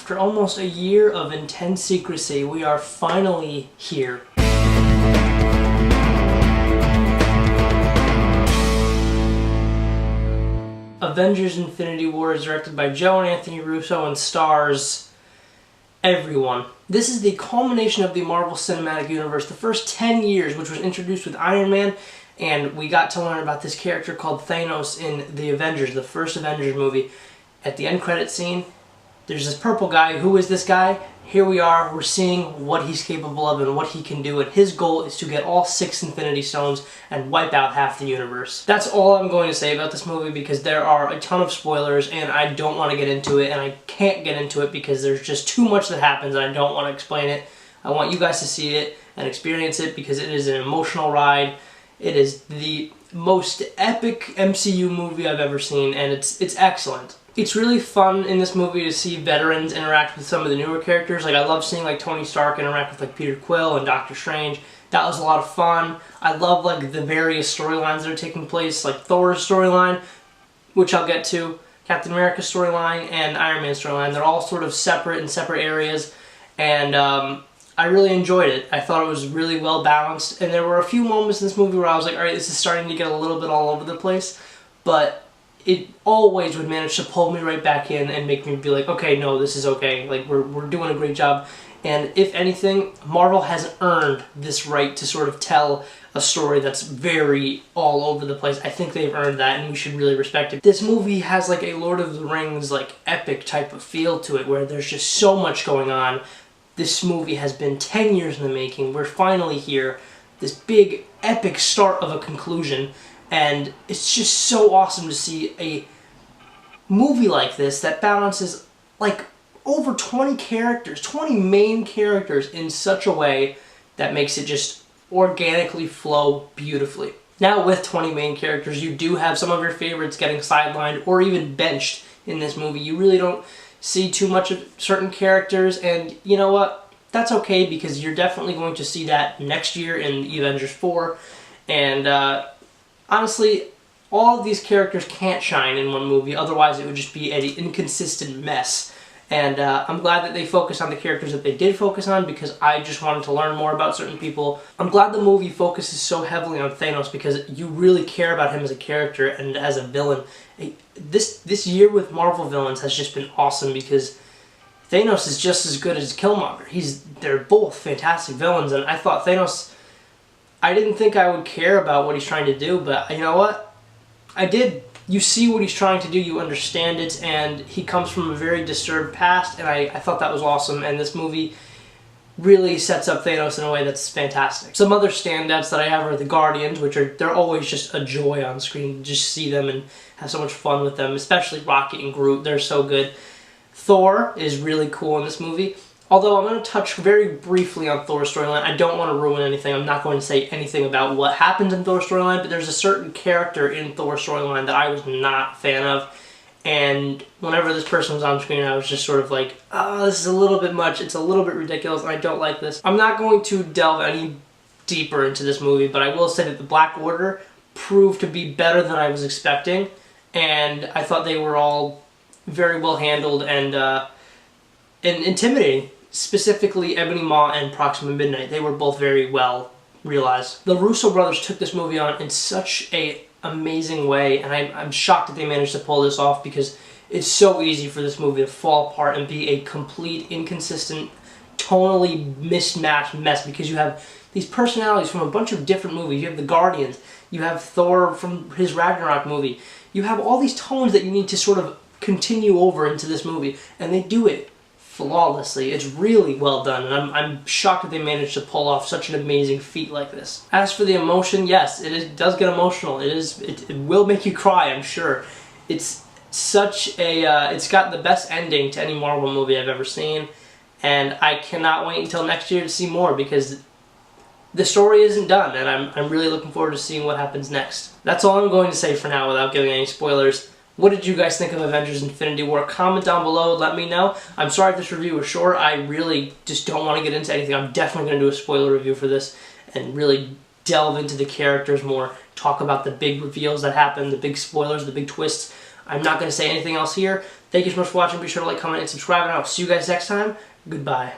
After almost a year of intense secrecy, we are finally here. Avengers Infinity War is directed by Joe and Anthony Russo and stars everyone. This is the culmination of the Marvel Cinematic Universe, the first 10 years, which was introduced with Iron Man, and we got to learn about this character called Thanos in the Avengers, the first Avengers movie. At the end credit scene, there's this purple guy. Who is this guy? Here we are, we're seeing what he's capable of and what he can do, and his goal is to get all 6 Infinity Stones and wipe out half the universe. That's all I'm going to say about this movie because there are a ton of spoilers and I don't want to get into it, and I can't get into it because there's just too much that happens and I don't want to explain it. I want you guys to see it and experience it because it is an emotional ride. It is the most epic MCU movie I've ever seen, and it's excellent. It's really fun in this movie to see veterans interact with some of the newer characters. Like, I love seeing like Tony Stark interact with like Peter Quill and Doctor Strange. That was a lot of fun. I love like the various storylines that are taking place, like Thor's storyline, which I'll get to, Captain America's storyline, and Iron Man's storyline. They're all sort of separate in separate areas, and I really enjoyed it. I thought it was really well balanced, and there were a few moments in this movie where I was like, alright, this is starting to get a little bit all over the place, but it always would manage to pull me right back in and make me be like, okay, no, this is okay. Like, we're doing a great job. And if anything, Marvel has earned this right to sort of tell a story that's very all over the place. I think they've earned that, and we should really respect it. This movie has like a Lord of the Rings, like, epic type of feel to it, where there's just so much going on. This movie has been 10 years in the making. We're finally here. This big, epic start of a conclusion. And it's just so awesome to see a movie like this that balances like over 20 characters, 20 main characters in such a way that makes it just organically flow beautifully. Now with 20 main characters, you do have some of your favorites getting sidelined or even benched in this movie. You really don't see too much of certain characters, and you know what? That's okay because you're definitely going to see that next year in Avengers 4, and honestly, all of these characters can't shine in one movie, otherwise it would just be an inconsistent mess. And I'm glad that they focused on the characters that they did focus on because I just wanted to learn more about certain people. I'm glad the movie focuses so heavily on Thanos because you really care about him as a character and as a villain. This year with Marvel villains has just been awesome because Thanos is just as good as Killmonger. They're both fantastic villains, and I thought Thanos, I didn't think I would care about what he's trying to do, but you know what? I did. You see what he's trying to do, you understand it, and he comes from a very disturbed past, and I thought that was awesome, and this movie really sets up Thanos in a way that's fantastic. Some other standouts that I have are the Guardians, they're always just a joy on screen. Just see them and have so much fun with them, especially Rocket and Groot. They're so good. Thor is really cool in this movie. Although I'm going to touch very briefly on Thor's storyline. I don't want to ruin anything. I'm not going to say anything about what happens in Thor's storyline, but there's a certain character in Thor's storyline that I was not a fan of. And whenever this person was on screen, I was just sort of like, oh, this is a little bit much. It's a little bit ridiculous, and I don't like this. I'm not going to delve any deeper into this movie, but I will say that the Black Order proved to be better than I was expecting. And I thought they were all very well handled and intimidating. Specifically, Ebony Maw and Proxima Midnight. They were both very well realized. The Russo Brothers took this movie on in such an amazing way, and I'm shocked that they managed to pull this off because it's so easy for this movie to fall apart and be a complete, inconsistent, tonally mismatched mess because you have these personalities from a bunch of different movies. You have the Guardians, you have Thor from his Ragnarok movie, you have all these tones that you need to sort of continue over into this movie, and they do it flawlessly. It's really well done, and I'm shocked that they managed to pull off such an amazing feat like this. As for the emotion, yes, it does get emotional. It will make you cry, I'm sure. It's such a, it's got the best ending to any Marvel movie I've ever seen, and I cannot wait until next year to see more because the story isn't done, and I'm really looking forward to seeing what happens next. That's all I'm going to say for now without giving any spoilers. What did you guys think of Avengers Infinity War? Comment down below, let me know. I'm sorry if this review was short. I really just don't want to get into anything. I'm definitely going to do a spoiler review for this and really delve into the characters more, talk about the big reveals that happen, the big spoilers, the big twists. I'm not going to say anything else here. Thank you so much for watching. Be sure to like, comment, and subscribe, and I'll see you guys next time. Goodbye.